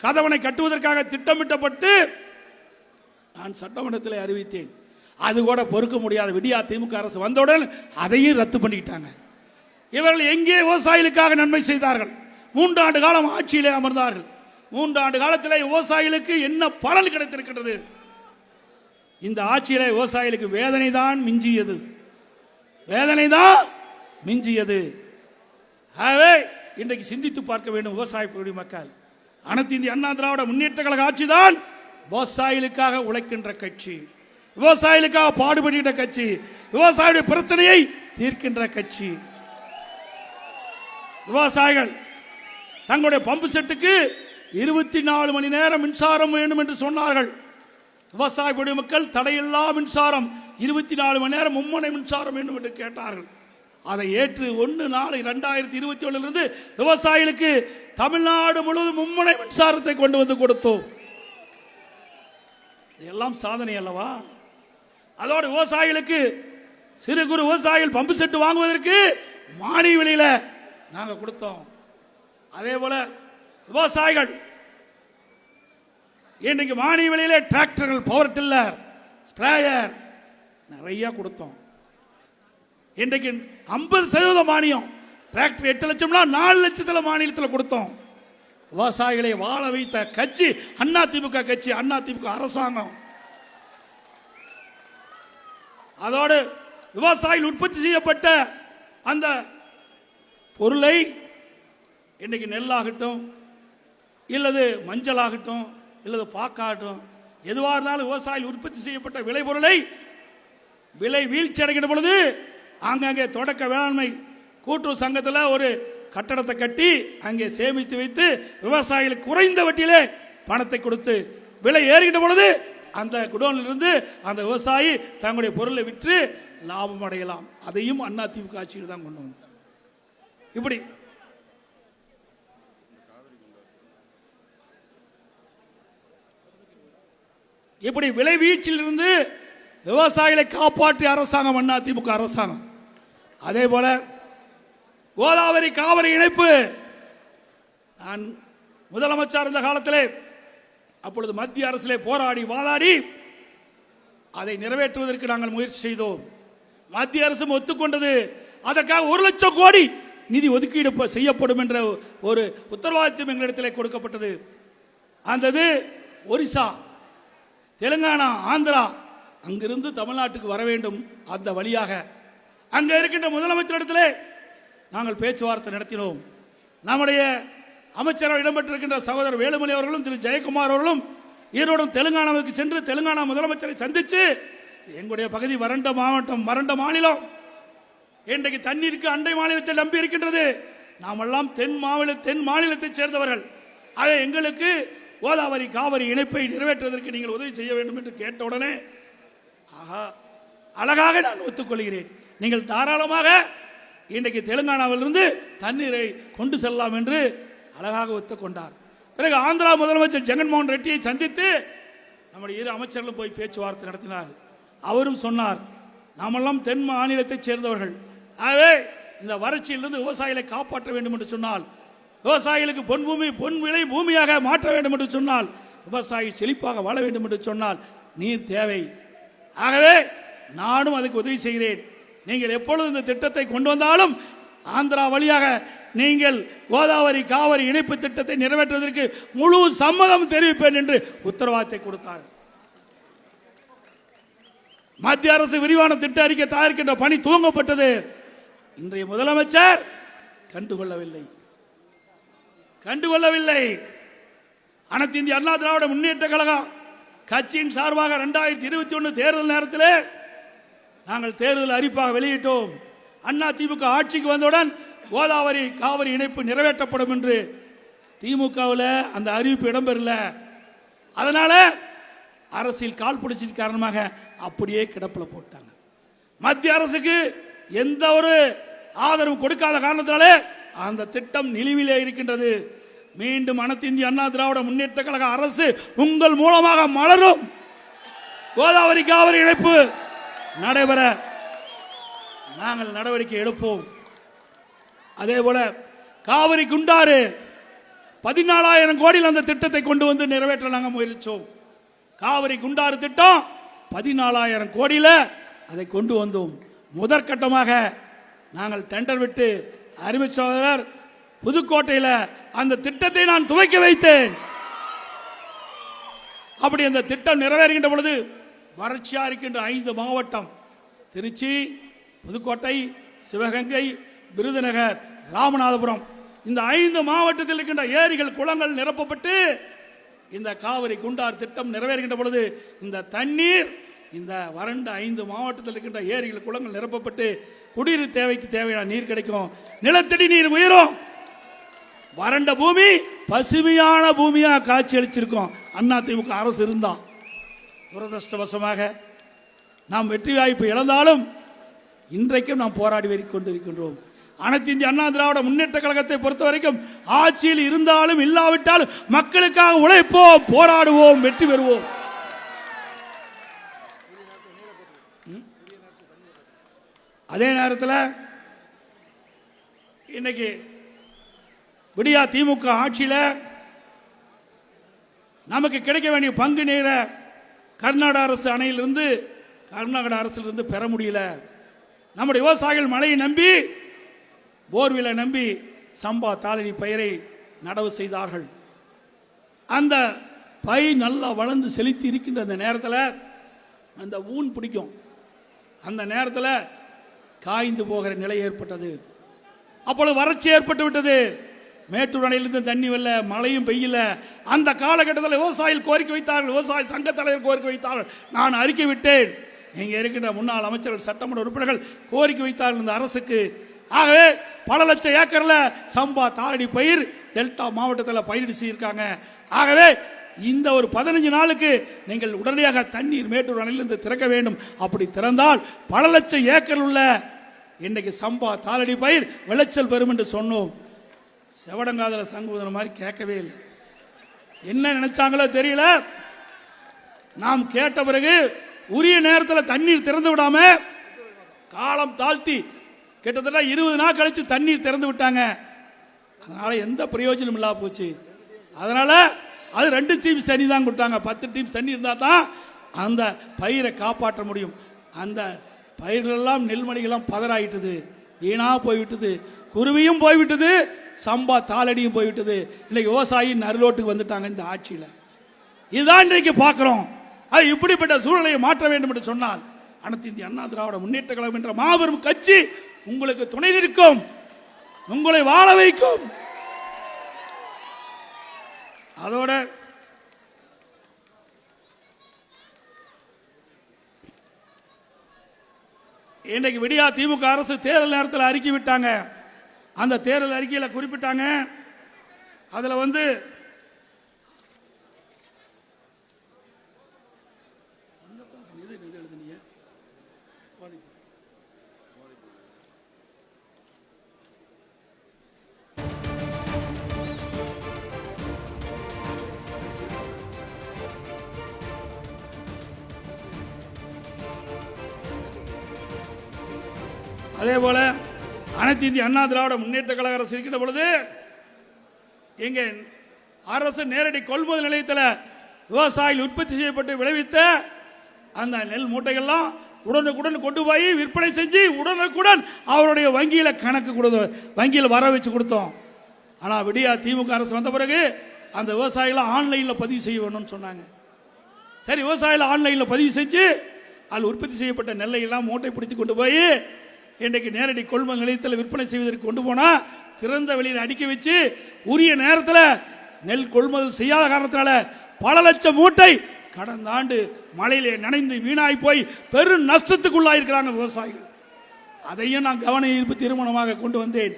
கதவணை கட்டுவதற்காக திட்டமிட்டப்பட்டு நான் சட்டமன்றத்தில் அறிவித்தேன். அது கூட பொறுக்க முடியாத விடியா திமுக அரசு வந்தவுடன் அதையும் ரத்து பண்ணிக்கிட்டாங்க. இவர்கள் எங்கே விவசாயிகளுக்காக நன்மை செய்தார்கள்? 3 ஆண்டு காலம் ஆட்சியிலே அமர்ந்தார்கள். 3 ஆண்டு காலத்தில் விவசாயிகளுக்கு என்ன பலன் கிடைத்திருக்கிறது? இந்த ஆட்சியிலே விவசாயிகளுக்கு வேதனை தான் மிஞ்சியது, வேதனை தான் மிஞ்சியது. ஆகவே இன்றைக்கு சிந்தித்து பார்க்க வேண்டும் விவசாய மக்கள். அனைத்து இந்திய அண்ணா திராவிட முன்னேற்ற கழக ஆட்சி தான் விவசாயிகளுக்காக உழைக்கின்ற கட்சி, விவசாயிகளுக்காக பாடுபடுகின்ற கட்சி, விவசாயிகளுடைய பிரச்சனையை தீர்க்கின்ற கட்சி. விவசாயிகள் தங்களுடைய பம்பு செட்டுக்கு 24 மணி நேரம் மின்சாரம் வேண்டும் என்று சொன்னார்கள். விவசாய மக்கள் தடையில்லா மின்சாரம் 24 மணி நேரம் மும்முனை மின்சாரம் வேண்டும் என்று கேட்டார்கள். அதை ஏற்று 1/4/2021 விவசாயிகளுக்கு தமிழ்நாடு முழுவதும் மும்முனை மின்சாரத்தை கொண்டு வந்து கொடுத்தோம். இதெல்லாம் சாதனை அல்லவா? அதோடு விவசாயிகளுக்கு சிறு குறு விவசாயிகள் பம்பு செட்டு வாங்குவதற்கு மானிய விலையில நாங்கள் கொடுத்தோம். அதே போல விவசாயிகள் இன்றைக்கு மானிய விலையிலே டிராக்டர்கள், பவர் டில்லர், ஸ்ப்ரேயர் நிறைய கொடுத்தோம். இன்றைக்கு 50% மானியம். டிராக்டர் 8 லட்சம்னா 4 லட்சத்தில் மாநிலத்தில் கொடுத்தோம். விவசாயிகளை வாழ வைத்த கட்சி அதிமுக கட்சி, அதிமுக அரசாங்கம். அதோடு விவசாயிகள் உற்பத்தி செய்யப்பட்ட அந்த பொருளை இன்றைக்கு நெல்லாகட்டும், இல்லது மஞ்சள் ஆகட்டும், இல்லது பாக்காகட்டும், எதுவாக இருந்தாலும் விவசாயிகள் உற்பத்தி செய்யப்பட்ட விளைபொருளை விலை வீழ்ச்சி அடைகின்ற பொழுது ஆங்காங்கே தொடக்க வேளாண்மை கூட்டுறவு சங்கத்தில் ஒரு கட்டடத்தை கட்டி அங்கே சேமித்து வைத்து விவசாயிகளுக்கு குறைந்த வட்டியிலே பணத்தை கொடுத்து விலை ஏறுகின்ற பொழுது அந்த குடோனில் இருந்து அந்த விவசாயி தங்களுடைய பொருளை விற்று லாபம் அடையலாம். அதையும் அதிமுக ஆட்சியில் தான் கொண்டு வந்தோம். இப்படி விலை வீழ்ச்சியிலிருந்து விவசாயிகளை காப்பாற்றிய அரசாங்கம் அதிமுக அரசாங்கம். அதே போல கோதாவரி காவிரி இணைப்பு, நான் முதலமைச்சர் இருந்த காலத்திலே அப்பொழுது மத்திய அரசிலே போராடி வாதாடி அதை நிறைவேற்றுவதற்கு நாங்கள் முயற்சி செய்தோம். மத்திய அரசு ஒத்துக்கொண்டது. அதற்காக 1 லட்சம் கோடி நிதி ஒதுக்கீடு செய்யப்படும் என்ற ஒரு உத்தரவாதம் எங்களிடத்தில் கொடுக்கப்பட்டது. அந்த ஒரிசா, தெலுங்கானா, ஆந்திரா அங்கிருந்து தமிழ்நாட்டுக்கு வர வேண்டும். அந்த வழியாக அங்கே இருக்கின்ற முதலமைச்சரிடத்திலே நாங்கள் பேச்சுவார்த்தை நடத்தினோம். நம்முடைய அமைச்சரவை இடம்பெற்றிருக்கின்ற சகோதரர் வேலுமணி அவர்களும் திரு ஜெயக்குமார் அவர்களும் ஈரோடும் தெலுங்கானாவுக்கு சென்று தெலுங்கானா முதலமைச்சரை சந்தித்து எங்களுடைய பகுதி வறண்ட மாவட்டம், வறண்ட மாநிலம், இன்றைக்கு தண்ணீருக்கு அண்டை மாநிலத்தை நம்பி இருக்கின்றது. நாமெல்லாம் தென் மாநிலத்தை சேர்ந்தவர்கள். அதை எங்களுக்கு கோதாவரி காவிரி இணைப்பை நிறைவேற்றுவதற்கு நீங்கள் உதவி செய்ய வேண்டும் என்று கேட்டவுடனே அழகாக நான் ஒத்துக்கொள்கிறேன், நீங்கள் தாராளமாக இன்றைக்கு தெலுங்கானாவிலிருந்து தண்ணீரை கொண்டு செல்லலாம் என்று அழகாக ஒத்துக்கொண்டார். பிறகு ஆந்திரா முதலமைச்சர் ஜெகன்மோகன் ரெட்டியை சந்தித்து நம்முடைய 2 அமைச்சர்களும் போய் பேச்சுவார்த்தை நடத்தினார். அவரும் சொன்னார், நாமெல்லாம் தென் மாநிலத்தைச் சேர்ந்தவர்கள், ஆகவே இந்த வறட்சியிலிருந்து விவசாயிகளை காப்பாற்ற வேண்டும் என்று சொன்னால், விவசாயிகளுக்கு பொன் விளை பூமியாக மாற்ற வேண்டும் என்று சொன்னால், விவசாயி செழிப்பாக வாழ வேண்டும் என்று சொன்னால் நீர் தேவை. ஆகவே நானும் அதுக்கு உதவி செய்கிறேன். நீங்கள் எப்பொழுது இந்த திட்டத்தை கொண்டு வந்தாலும் ஆந்திரா வழியாக நீங்கள் கோதாவரி காவிரி இணைப்பு திட்டத்தை நிறைவேற்றுவதற்கு முழு சம்மதம் தெரிவிப்பேன் என்று உத்தரவாதத்தை கொடுத்தார். மத்திய அரசு விரிவான திட்ட அறிக்கை தயாரிக்கின்ற பணி துவங்கப்பட்டது. இன்றைய முதலமைச்சர் கண்டுகொள்ளவில்லை. அனைத்து இந்திய அண்ணா திராவிட முன்னேற்ற கழகம் கட்சியின் சார்பாக 2021 தேர்தல் நேரத்தில் நாங்கள் தேர்தல் அறிவிப்பாக வெளியிட்டோம். அதிமுக ஆட்சிக்கு வந்தவுடன் கோதாவரி காவிரி இணைப்பு நிறைவேற்றப்படும் என்று. திமுகவில் அந்த அறிவிப்பு இடம்பெறல. அதனால அரசியல் கால் பிடிச்சின் காரணமாக அப்படியே கிடப்பில் போட்டாங்க. மத்திய அரசுக்கு எந்த ஒரு ஆதரவு கொடுக்காத காரணத்தாலே அந்த திட்டம் நிலுவிலே இருக்கின்றது. மீண்டும் அனைத்து இந்திய அண்ணா திராவிட முன்னேற்ற கழக அரசு உங்கள் மூலமாக மலரும். கோதாவரி காவிரி இணைப்பு நடைபெற நாங்கள் நடவடிக்கை எடுப்போம். அதே போல காவிரி குண்டாறு 14,000 கோடியில் அந்த திட்டத்தை கொண்டு வந்து நிறைவேற்ற நாங்கள் முயற்சிச்சோம். காவிரி குண்டாறு திட்டம் 14,000 கோடியில் அதை கொண்டு வந்தோம். முதற்கட்டமாக நாங்கள் டெண்டர் விட்டு அறிவிச்சவர் புதுக்கோட்டையில் அந்த திட்டத்தை நான் துவக்கி வைத்தேன். அப்படி அந்த திட்டம் நிறைவேறுகின்ற பொழுது வறட்சியா இருக்கின்ற 5 மாவட்டம் திருச்சி, புதுக்கோட்டை, சிவகங்கை, விருதுநகர், ராமநாதபுரம் இந்த 5 மாவட்டத்தில் இருக்கின்ற ஏரிகள் குளங்கள் நிரப்பப்பட்டு இந்த காவிரி குண்டார் திட்டம் நிறைவேறுகின்ற பொழுது இந்த தண்ணீர் இந்த வறண்ட 5 மாவட்டத்தில் இருக்கின்ற ஏரிகள் குளங்கள் நிரப்பப்பட்டு குடிநீர் தேவைக்கு தேவையான நீர் கிடைக்கும். நிலத்தடி நீர் உயரும். வறண்ட பூமி பசுமையான பூமியா காட்சி அளிச்சிருக்கோம். அதிமுக அரசு இருந்தா துரதிருஷ்டவசமாக நாம் வெற்றி வாய்ப்பு இழந்தாலும் இன்றைக்கும் நாம் போராடி கொண்டிருக்கின்றோம். அனைத்து இந்திய அண்ணா திராவிட முன்னேற்ற கழகத்தை பொறுத்த வரைக்கும் ஆட்சியில் இருந்தாலும் இல்லாவிட்டாலும் மக்களுக்காக உழைப்போம், போராடுவோம், வெற்றி பெறுவோம். அதே நேரத்தில் இன்னைக்கு விடியா திமுக ஆட்சியில் நமக்கு கிடைக்க வேண்டிய பங்கு நீரை கர்நாடக அரசிலிருந்து பெற முடியல. நம்முடைய விவசாயிகள் மழையை நம்பி, போர்விலை நம்பி சம்பா தாளடி பயிரை நடவு செய்தார்கள். அந்த பயிர் நல்லா வளர்ந்து செழித்து இருக்கின்ற அந்த நேரத்தில் அந்த ஊன் பிடிக்கும். அந்த நேரத்தில் காய்ந்து போகிற நிலை ஏற்பட்டது. அப்பொழுது வறட்சி ஏற்பட்டு விட்டது. மேட்டூர் அணையிலிருந்து தண்ணி வரல, மழையும் பெய்யல. அந்த காலகட்டத்தில் விவசாயிகள் கோரிக்கை வைத்தார்கள், விவசாய சங்க தலைவர் கோரிக்கை வைத்தார்கள். நான் அறிக்கை விட்டேன். இங்கே இருக்கின்ற முன்னாள் அமைச்சர்கள், சட்டமன்ற உறுப்பினர்கள் கோரிக்கை வைத்தார்கள் இந்த அரசுக்கு. ஆகவே பல லட்சம் ஏக்கர்ல சம்பா தாளடி பயிர் டெல்டா மாவட்டத்தில் பயிரிடு செய்திருக்காங்க. ஆகவே இந்த ஒரு 15 நாளுக்கு நீங்கள் உடனடியாக தண்ணீர் மேட்டூர் அணையிலிருந்து திறக்க வேண்டும். அப்படி திறந்தால் பல லட்சம் ஏக்கர் உள்ள இன்னைக்கு சம்பா தாளடி பயிர் விளைச்சல் பெறும் என்று சொன்னோம். செவடங்காதல சங்குவதன மாதிரி கேட்கவே இல்லை. என்ன நினைச்சாங்களோ தெரியல. நாம் கேட்ட பிறகு உரிய நேரத்தில் தண்ணீர் திறந்து விடாம காலம் தாழ்த்தி கிட்டத்தட்ட 20 நாள் கழிச்சு தண்ணீர் திறந்து விட்டாங்க. அதனால எந்த பிரயோஜனம் இல்லாம போச்சு. அதனால அது 2 டீம்ஸ் தண்ணி தான் கொடுத்தாங்க. 10 டீம்ஸ் தண்ணி இருந்தால் தான் அந்த பயிரை காப்பாற்ற முடியும். அந்த பயிர்களெல்லாம் நெல்மணிகள்லாம் பதறாயிட்டது, வீணா போய்விட்டது, குருவியும் போய்விட்டது, சம்பா தாளடியும் போய்விட்டது. இன்னைக்கு விவசாயி நறுரோட்டுக்கு வந்துட்டாங்க இந்த ஆட்சியில். இதுதான் இன்றைக்கு பார்க்கிறோம். அது இப்படிப்பட்ட சூழ்நிலையை மாற்ற வேண்டும் என்று சொன்னால் அனைத்து இந்திய அண்ணா திராவிட முன்னேற்ற கழகம் என்ற மாபெரும் கட்சி உங்களுக்கு துணை நிற்கும், உங்களை வாழ வைக்கும். அதோட இன்னைக்கு விடியா திமுக அரசு தேர்தல் நேரத்தில் அறிக்கை விட்டாங்க. அந்த தேர்தல் அறிக்கையில் குறிப்பிட்டாங்க, அதுல அதே போல அனைத்து இந்திய அண்ணா திராவிட முன்னேற்ற கழக அரசு இருக்கின்ற பொழுது எங்க அரசு நேரடி கொள்முதல் நிலையத்தில் விவசாயிகள் உற்பத்தி செய்யப்பட்டு விளைவித்த அந்த நெல் மூட்டைகள்லாம் உடனுக்குடன் கொண்டு போய் விற்பனை செஞ்சு உடனுக்குடன் அவருடைய வங்கியில கணக்கு வங்கியில் வர வச்சு கொடுத்தோம். ஆனால் விடியா திமுக அரசு வந்த பிறகு அந்த விவசாயிகளை ஆன்லைனில் பதிவு செய்ய வேணும்னு சொன்னாங்க. சரி, விவசாயிகள் ஆன்லைனில் பதிவு செஞ்சு அதில் உற்பத்தி செய்யப்பட்ட நெல்லை எல்லாம் மூட்டை பிடித்து கொண்டு போய் இன்றைக்கு நேரடி கொள்முதல் நிலையத்தில் விற்பனை செய்வதற்கு கொண்டு போனால் திறந்த வெளியில் அடுக்கி வச்சு உரிய நேரத்தில் நெல் கொள்முதல் செய்யாத காரணத்தினால பல லட்சம் மூட்டை கடந்த ஆண்டு மழையிலே நனைந்து வீணாய் போய் பெரும் நஷ்டத்துக்குள்ளாயிருக்கிறாங்க விவசாயிகள். அதையும் நான் கவன ஈர்ப்பு தீர்மானமாக கொண்டு வந்தேன்.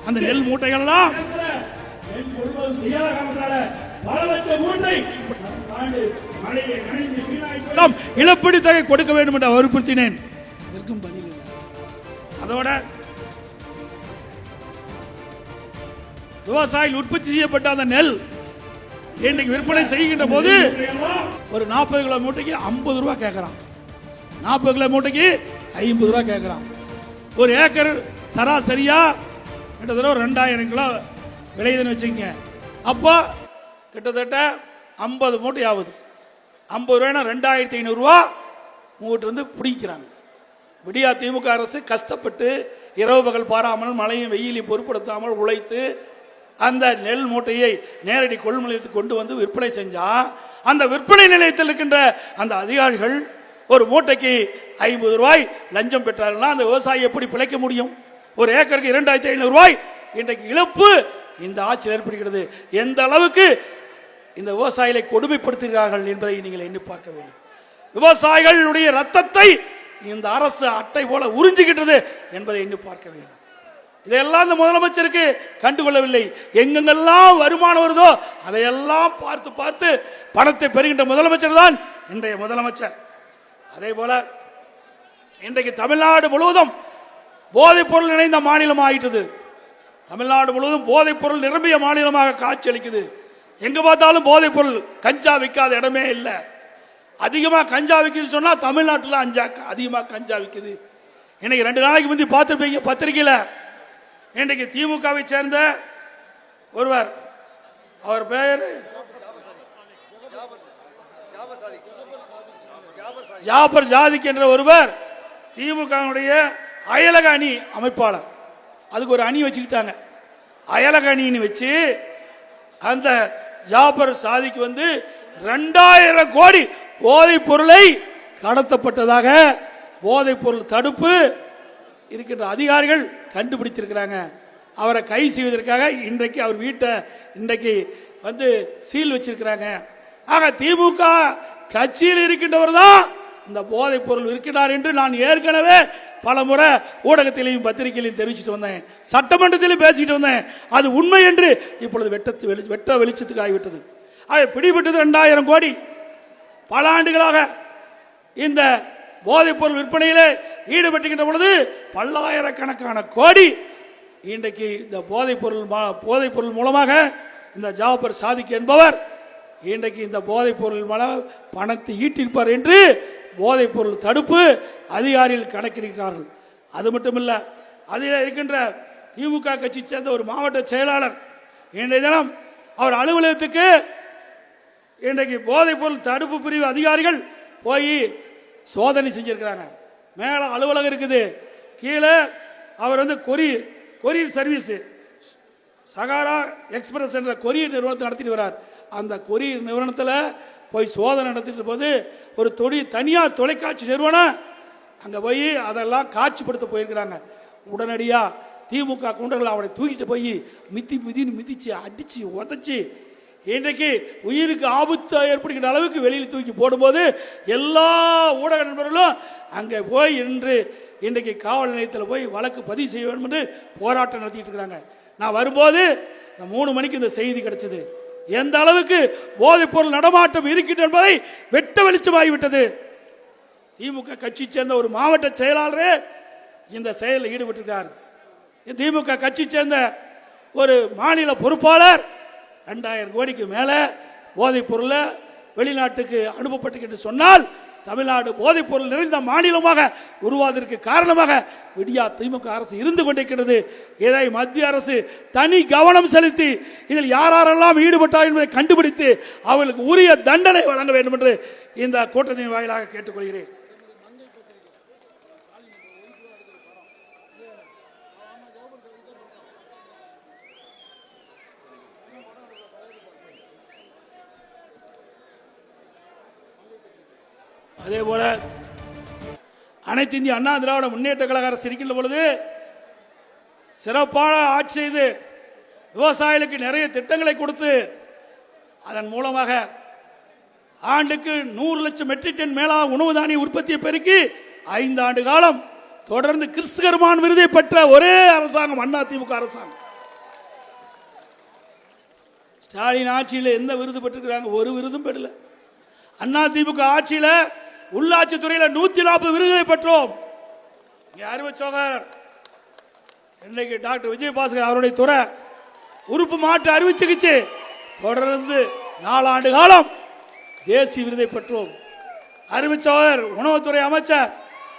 அந்த நெல் மூட்டைகள் எல்லாம் இழப்பீடு தொகை கொடுக்க வேண்டும் என்று வற்புறுத்தினேன். அதற்கும் பதில் இல்லை. அதோட விவசாயிகள் உற்பத்தி செய்யப்பட்ட அந்த நெல் இன்றைக்கு விற்பனை செய்கின்ற போது ஒரு 40 கிலோ மூட்டைக்கு 50 ரூபாய் கேட்கிறான். 40 கிலோ மூட்டைக்கு 50 ரூபா கேட்குறான். ஒரு ஏக்கர் சராசரியா கிட்டத்தட்ட ஒரு 2000 கிலோ விளையுதுன்னு வச்சுக்கோங்க. அப்போ கிட்டத்தட்ட 50 மூட்டை ஆகுது. 50 ரூபாய்னா 2500 ரூபா உங்கள்கிட்ட வந்து பிடிக்கிறாங்க. விடியா திமுக அரசு கஷ்டப்பட்டு இரவு பகல் பாராமல் மழையும் வெயிலையும் பொருட்படுத்தாமல் உழைத்து அந்த நெல் மூட்டையை நேரடி கொள்முதல் நிலையத்துக்கு கொண்டு வந்து விற்பனை செஞ்சா, அந்த விற்பனை நிலையத்தில் இருக்கின்ற அந்த அதிகாரிகள் ஒரு மூட்டைக்கு 50 ரூபாய் லஞ்சம் பெற்றார்கள்னா அந்த விவசாயி எப்படி பிழைக்க முடியும்? ஒரு ஏக்கருக்கு 2500 ரூபாய் இன்றைக்கு இழப்பு இந்த ஆட்சியில் ஏற்படுகிறது. எந்த அளவுக்கு இந்த விவசாயிகளை கொடுமைப்படுத்துகிறார்கள் என்பதை நீங்கள் எண்ணி பார்க்க வேண்டும். விவசாயிகளுடைய ரத்தத்தை இந்த அரசு அட்டை போல உறிஞ்சுகின்றது என்பதை எண்ணி பார்க்க வேண்டும். இதையெல்லாம் இந்த முதலமைச்சருக்கு கண்டுகொள்ளவில்லை. எங்கெங்கெல்லாம் வருமானம் வருதோ அதையெல்லாம் பார்த்து பார்த்து பணத்தை பெறுகின்ற முதலமைச்சர் தான் இன்றைய முதலமைச்சர். அதே போல இன்றைக்கு தமிழ்நாடு முழுவதும் போதைப் பொருள் நிறைந்த மாநிலம் ஆகிட்டது. தமிழ்நாடு முழுவதும் போதைப் பொருள் நிரம்பிய மாநிலமாக காட்சி அளிக்குது. எங்க பார்த்தாலும் போதைப் பொருள், கஞ்சா விற்காத இடமே இல்லை. அதிகமாக கஞ்சா விற்குதுன்னு சொன்னா தமிழ்நாட்டில் அதிகமாக கஞ்சா விற்குது. இன்னைக்கு 2 நாளைக்கு முந்தி பார்த்துருப்பீங்க பத்திரிகையில். இன்றைக்கு திமுகவை சேர்ந்த ஒருவர், அவர் பெயர் ஜாபர் சாதிக் என்ற ஒருவர், திமுகவுடைய அயலக அணி அமைப்பாளர். அதுக்கு ஒரு அணி வச்சுக்கிட்டாங்க. அயலக அணின்னு வச்சு அந்த ஜாபர் சாதிக்கு வந்து 2000 கோடி போதைப் பொருளை கடத்தப்பட்டதாக போதைப் பொருள் தடுப்பு இருக்கின்ற அதிகாரிகள் கண்டுபிடித்திருக்கிறாங்க. அவரை கை செய்வதற்காக இன்றைக்கு அவர் வீட்டை இன்றைக்கு வந்து சீல் வச்சிருக்கிறாங்க. ஆக திமுக கட்சியில் இருக்கின்றவர் தான் இந்த போதைப் பொருள் இருக்கிறார் என்று நான் ஏற்கனவே பல முறை ஊடகத்திலையும் பத்திரிகையிலையும் தெரிவிச்சுட்டு வந்தேன், சட்டமன்றத்திலும் பேசிக்கிட்டு வந்தேன். அது உண்மை என்று இப்பொழுது வெட்ட வெளிச்சத்துக்கு ஆகிவிட்டது. பிடிபட்டது 2000 கோடி. பல ஆண்டுகளாக இந்த போதைப் பொருள் விற்பனையிலே ஈடுபட்டுகின்ற பொழுது பல்லாயிரக்கணக்கான கோடி இன்றைக்கு இந்த போதைப் பொருள் மூலமாக இந்த ஜாபர் சாதிக் என்பவர் இன்றைக்கு இந்த போதைப் பொருள் பணத்தை ஈட்டிருப்பார் என்று போதைப் பொருள் தடுப்பு அதிகாரிகள் கணக்கிடுகிறார்கள். அது மட்டுமல்ல, அதில் இருக்கின்ற திமுக கட்சி சேர்ந்த ஒரு மாவட்ட செயலாளர் இன்றைய தினம் அவர் அலுவலகத்துக்கு இன்றைக்கு போதைப் பொருள் தடுப்பு பிரிவு அதிகாரிகள் போய் சோதனை செஞ்சிருக்கிறாங்க. மேலே அலுவலகம் இருக்குது, கீழே அவர் வந்து கொரியர் சர்வீஸ் சகாரா எக்ஸ்பிரஸ் என்ற கொரியர் நிறுவனத்தை நடத்திட்டு வரார். அந்த கொரியர் நிறுவனத்தில் போய் சோதனை நடத்திட்டு போது ஒரு தனியார் தொலைக்காட்சி நிறுவனம் அங்கே போய் அதெல்லாம் காட்சிப்படுத்த போயிருக்கிறாங்க. உடனடியாக திமுக குண்டர்கள் அவனை தூக்கிட்டு போய் மிதிச்சு அடிச்சு உதச்சி இன்றைக்கு உயிருக்கு ஆபத்து ஏற்படுகின்ற அளவுக்கு வெளியில் தூக்கி போடும்போது எல்லா ஊடக நண்பர்களும் அங்கே போய் இன்றைக்கு காவல் நிலையத்தில் போய் வழக்கு பதிவு செய்ய வேண்டும் என்று போராட்டம் நடத்திட்டு இருக்கிறாங்க. நான் வரும்போது 3 மணிக்கு இந்த செய்தி கிடைச்சது. எந்த அளவுக்கு போதைப் பொருள் நடமாட்டம் இருக்கின்ற என்பதை வெட்ட வெளிச்சமாகிவிட்டது. திமுக கட்சி சேர்ந்த ஒரு மாவட்ட செயலாளரே இந்த செயலில் ஈடுபட்டிருக்கார். திமுக கட்சி சேர்ந்த ஒரு மாநில பொறுப்பாளர் 2000 கோடிக்கு மேலே போதைப் பொருளை வெளிநாட்டுக்கு அனுப்பப்பட்டு சொன்னால் தமிழ்நாடு போதைப் பொருள் நிறைந்த மாநிலமாக உருவாவதற்கு காரணமாக விடியா திமுக அரசு இருந்து கொண்டிருக்கிறது. இதை மத்திய அரசு தனி கவனம் செலுத்தி இதில் யாரெல்லாம் ஈடுபட்டார் என்பதை கண்டுபிடித்து அவர்களுக்கு உரிய தண்டனை வழங்க வேண்டும் என்று இந்த கூட்டத்தின் வாயிலாக கேட்டுக்கொள்கிறேன். அதே போல அனைத்து இந்திய அண்ணா திராவிட முன்னேற்ற கழக அரசு இருக்கின்ற பொழுது சிறப்பான ஆட்சி செய்து விவசாயிகளுக்கு நிறைய திட்டங்களை கொடுத்து அதன் மூலமாக ஆண்டுக்கு 100 லட்சம் மெட்ரிக் டன் மேலாக உணவு தானிய உற்பத்தியை பெருக்கி 5 ஆண்டு காலம் தொடர்ந்து கிறிஸ்துகர்மான் விருதை பெற்ற ஒரே அரசாங்கம் அண்ணா திமுக அரசாங்கம். ஸ்டாலின் ஆட்சியில் எந்த விருது பெற்றிருக்கிறாங்க? ஒரு விருதும் பெறல. அண்ணா திமுக ஆட்சியில் உள்ளாட்சி துறையில் 140 விருதுகளை பெற்றோம். அறிவுச்சோகர் இன்னைக்கு டாக்டர் விஜயபாஸ்கர் அவருடைய துறை உறுப்பு மாற்று அறுவை சிகிச்சை தொடர்ந்து 4 ஆண்டு காலம் தேசிய விருதை பெற்றோம். அறிவுச்சோகர் உணவுத்துறை அமைச்சர்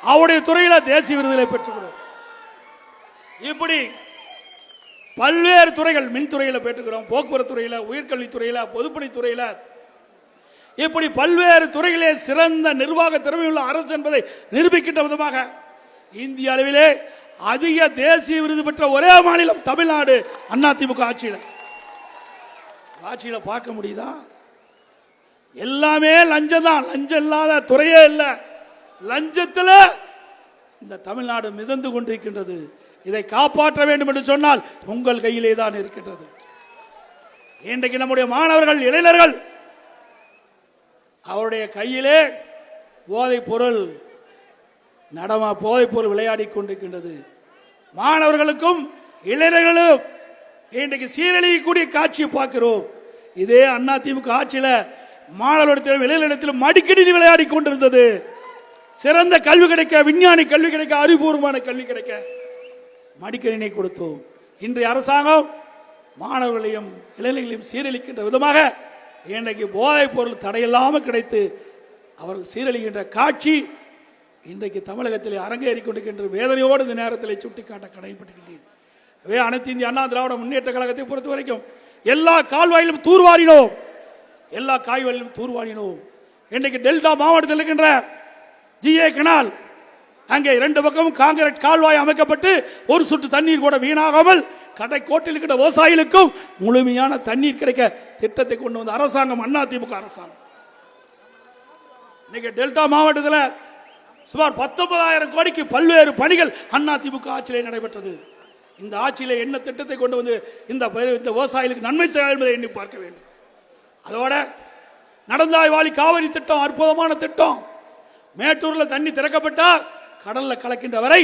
அவருடைய துறையில தேசிய விருதுகளை பெற்றுக்கிறோம். இப்படி பல்வேறு துறைகள், மின்துறையில பெற்றுக்கிறோம், போக்குவரத்து துறையில, உயர்கல்வித்துறையில, பொதுப்பணித்துறையில, இப்படி பல்வேறு துறைகளே சிறந்த நிர்வாக திறமையுள்ள அரசு என்பதை நிரூபிக்கின்ற விதமாக இந்திய அளவிலே அதிக தேசிய விருது பெற்ற ஒரே மாநிலம் தமிழ்நாடு. அதிமுக ஆட்சியில பார்க்க முடியுதா? எல்லாமே லஞ்சம் தான். லஞ்சம் இல்லாத துறையே இல்லை. லஞ்சத்தில் இந்த தமிழ்நாடு மிதந்து கொண்டிருக்கின்றது. இதை காப்பாற்ற வேண்டும் என்று சொன்னால் உங்கள் கையிலே தான் இருக்கின்றது. இன்றைக்கு நம்முடைய மாணவர்கள், இளைஞர்கள் அவருடைய கையிலே போதைப் பொருள் விளையாடி கொண்டிருக்கின்றது. மாணவர்களுக்கும் இளைஞர்களும் இன்றைக்கு சீரழியக்கூடிய காட்சியை பார்க்கிறோம். இதே அதிமுக ஆட்சியில் மாணவர்களிடத்திலும் இளைஞர்களிடத்திலும் மடிக்கணினி விளையாடி கொண்டிருந்தது. சிறந்த கல்வி கிடைக்க, விஞ்ஞானி கல்வி கிடைக்க, அறிவுபூர்வமான கல்வி கிடைக்க மடிக்கணினை கொடுத்தோம். இன்றைய அரசாங்கம் மாணவர்களையும் இளைஞர்களையும் சீரழிக்கின்ற விதமாக இன்றைக்கு போதைப் பொருள் தடையில்லாமல் கிடைத்து அவர்கள் சீரழிக்கின்ற காட்சி இன்றைக்கு தமிழகத்தில் அரங்கேறி கொண்டிருக்கின்ற வேதனையோடு இந்த நேரத்தில் சுட்டிக்காட்ட கடமைப்பட்டுகின்றேன். அனைத்து இந்திய அண்ணா திராவிட முன்னேற்ற கழகத்தை பொறுத்த வரைக்கும் எல்லா கால்வாயிலும் தூர்வாரினோம். எல்லா கால்வாயிலும் தூர்வாரினோம். இன்றைக்கு டெல்டா மாவட்டத்தில் இருக்கின்ற ஜிஏ கனால், அங்கே 2 பக்கமும் காங்கிரீட் கால்வாய் அமைக்கப்பட்டு ஒரு சொட்டு தண்ணீர் கூட வீணாகாமல் கடை கோட்டில் இருக்கின்ற விவசாயிகளுக்கும் முழுமையான தண்ணீர் கிடைக்க திட்டத்தை கொண்டு வந்த அரசாங்கம் அதிமுக அரசாங்கம். இன்னைக்கு டெல்டா மாவட்டத்தில் சுமார் 19,000 கோடிக்கு பல்வேறு பணிகள் அதிமுக ஆட்சியிலே நடைபெற்றது. இந்த ஆட்சியிலே என்ன திட்டத்தை கொண்டு வந்து இந்த விவசாயிகளுக்கு நன்மை செய்ய என்பதை எண்ணி பார்க்க வேண்டும். அதோட நடந்தாய் வாழி காவிரி திட்டம் அற்புதமான திட்டம். மேட்டூரில் தண்ணி திறக்கப்பட்டா கடல்ல கலக்கின்ற வரை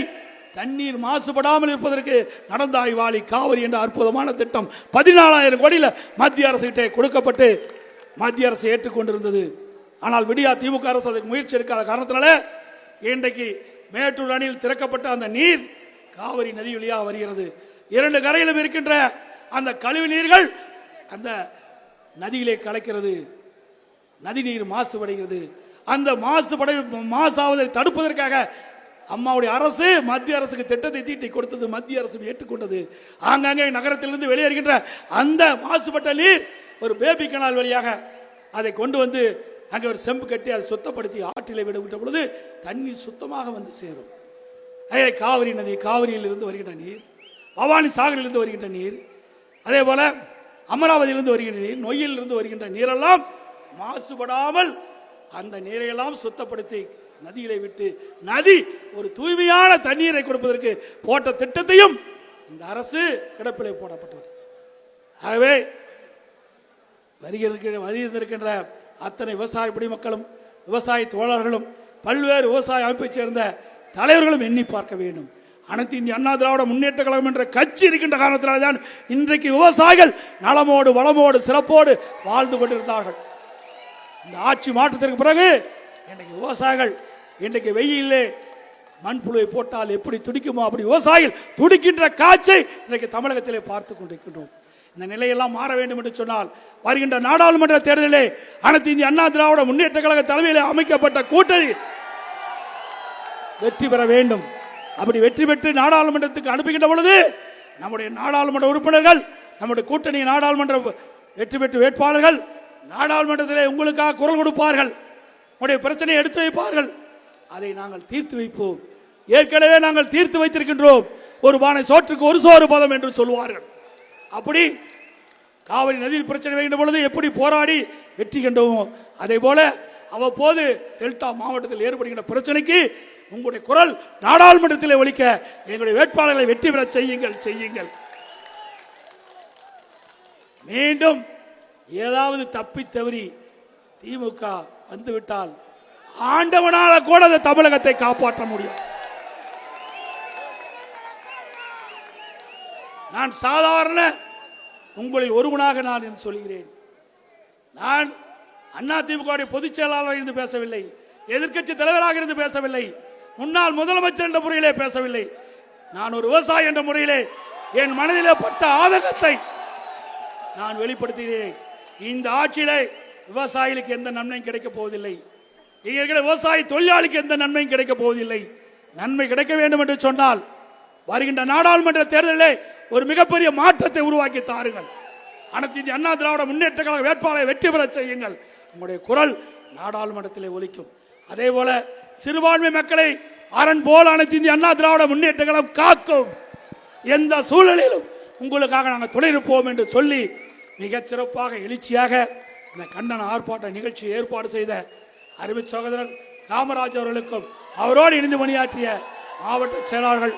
தண்ணீர் மாசுபடாமல் இருப்பதற்கு நடந்தாய் வாழி காவிரி என்ற அற்புதமான திட்டம் 14,000 கோடியில் மத்திய அரசு கிட்டே கொடுக்கப்பட்டு மத்திய அரசு ஏற்றுக்கொண்டிருந்தது. ஆனால் விடியா திமுக அரசு அதற்கு முயற்சி எடுக்காத காரணத்தினால இன்றைக்கு மேட்டூர் அணையில் திறக்கப்பட்ட அந்த நீர் காவிரி நதி வழியாக வருகிறது. 2 கரையிலும் இருக்கின்ற அந்த கழிவு நீர்கள் அந்த நதியிலே கலக்கிறது. நதி நீர் மாசுபடுகிறது. அந்த மாசாவதை தடுப்பதற்காக அம்மாவுடைய அரசு மத்திய அரசுக்கு திட்டத்தை தீட்டி கொடுத்தது. மத்திய அரசு ஏற்றுக்கொண்டது. ஆங்காங்கே நகரத்திலிருந்து வெளியேறுகின்ற அந்த மாசுபட்ட நீர் ஒரு பேபி கனால் வழியாக அதை கொண்டு வந்து அங்கே ஒரு செம்பு கட்டி அதை சுத்தப்படுத்தி ஆற்றிலே விட்ட பொழுது தண்ணீர் சுத்தமாக வந்து சேரும். காவிரி நதி, காவிரியில் இருந்து வருகின்ற நீர், பவானி சாகரில் இருந்து வருகின்ற நீர், அதே போல அமராவதியிலிருந்து வருகின்ற நீர், நொய்யிலிருந்து வருகின்ற நீரெல்லாம் மாசுபடாமல் அந்த நீரையெல்லாம் சுத்தப்படுத்தி நதிகளை விட்டு நதி ஒரு தூய்மையான தண்ணீரை கொடுப்பதற்கு போட்ட திட்டத்தையும் இந்த அரசு கிடப்பிலே போடப்பட்டது. ஆகவே வருகின்ற அத்தனை விவசாய குடிமக்களும் விவசாய தோழர்களும் பல்வேறு விவசாய அமைப்பைச் சேர்ந்த தலைவர்களும் எண்ணி பார்க்க வேண்டும். அனைத்து இந்திய அண்ணா திராவிட முன்னேற்ற கழகம் என்ற கட்சி இருக்கின்ற காரணத்தினால்தான் இன்றைக்கு விவசாயிகள் நலமோடு வளமோடு சிறப்போடு வாழ்ந்து கொண்டிருந்தார்கள். இந்த ஆட்சி மாற்றத்திற்கு பிறகு இன்றைக்கு விவசாயிகள் இன்றைக்கு வெயிலே மண்புழுவை போட்டால் எப்படி துடிக்குமோ அப்படி விவசாயிகள் துடிக்கின்ற காட்சியை இன்றைக்கு தமிழகத்திலே பார்த்து கொண்டிருக்கின்றோம். இந்த நிலையெல்லாம் மாற வேண்டும் என்று சொன்னால் வருகின்ற நாடாளுமன்ற தேர்தலிலே அனைத்து இந்திய அண்ணா திராவிட முன்னேற்ற கழக தலைமையில் அமைக்கப்பட்ட கூட்டணி வெற்றி பெற வேண்டும். அப்படி வெற்றி பெற்று நாடாளுமன்றத்துக்கு அனுப்புகின்ற பொழுது நம்முடைய நாடாளுமன்ற உறுப்பினர்கள், நம்முடைய கூட்டணி நாடாளுமன்ற வெற்றி பெற்று வேட்பாளர்கள் நாடாளுமன்றத்திலே உங்களுக்காக குரல் கொடுப்பார்கள். உங்களுடைய பிரச்சனையை எடுத்து வைப்பார்கள். அதை நாங்கள் தீர்த்து வைப்போம். ஏற்கனவே நாங்கள் தீர்த்து வைத்திருக்கின்றோம். ஒரு பானை சோற்றுக்கு ஒரு சோறு பதம் என்று சொல்வார்கள். அப்படி காவிரி நதியில் பிரச்சனை வருகின்ற பொழுது எப்படி போராடி வெற்றி கண்டோமோ அதே போல அவ்வப்போது டெல்டா மாவட்டத்தில் ஏற்படுகின்ற பிரச்சனைக்கு உங்களுடைய குரல் நாடாளுமன்றத்தில் ஒலிக்க எங்களுடைய வேட்பாளர்களை வெற்றி பெற செய்யுங்கள். மீண்டும் ஏதாவது தப்பி தவறி திமுக வந்துவிட்டால் ஆண்டவனால கூட அந்த தமிழகத்தை காப்பாற்ற முடியும். நான் சாதாரண உங்களில் ஒருவனாக நான் சொல்கிறேன். நான் அதிமுக பொதுச் செயலாளராக இருந்து பேசவில்லை, எதிர்க்கட்சி தலைவராக இருந்து பேசவில்லை, முன்னாள் முதலமைச்சர் என்ற முறையிலே பேசவில்லை. நான் ஒரு விவசாயி என்ற முறையிலே என் மனதிலே பட்ட ஆதங்கத்தை நான் வெளிப்படுத்துகிறேன். இந்த ஆட்சியிலே விவசாயிகளுக்கு எந்த நன்மையும் கிடைக்கப் போவதில்லை. இங்கே விவசாய தொழிலாளிக்கு எந்த நன்மையும் கிடைக்கப் போவதில்லை. நன்மை கிடைக்க வேண்டும் என்று சொன்னால் வருகின்ற நாடாளுமன்ற தேர்தலிலே ஒரு மிகப்பெரிய மாற்றத்தை உருவாக்கி தாருங்கள். அனைத்து இந்திய அண்ணா திராவிட முன்னேற்ற கழக வேட்பாளரை வெற்றி பெற செய்யுங்கள். உங்களுடைய குரல் நாடாளுமன்றத்திலே ஒலிக்கும். அதே போல சிறுபான்மை மக்களை அரண் போல அனைத்து இந்திய அண்ணா திராவிட முன்னேற்ற கழகம் காக்கும். எந்த சூழலிலும் உங்களுக்காக நாங்கள் துணை இருப்போம் என்று சொல்லி மிகச் சிறப்பாக எழுச்சியாக இந்த கண்டன ஆர்ப்பாட்ட நிகழ்ச்சி ஏற்பாடு செய்த அருமை சகோதரர் காமராஜ் அவர்களுக்கும் அவரோடு இணைந்து பணியாற்றிய மாவட்ட செயலாளர்கள்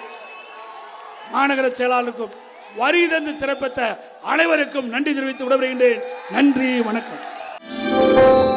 மாநகர செயலாளருக்கும் வரி தந்து சிறப்பித்த அனைவருக்கும் நன்றி தெரிவித்து விடைபெறுகின்றேன். நன்றி, வணக்கம்.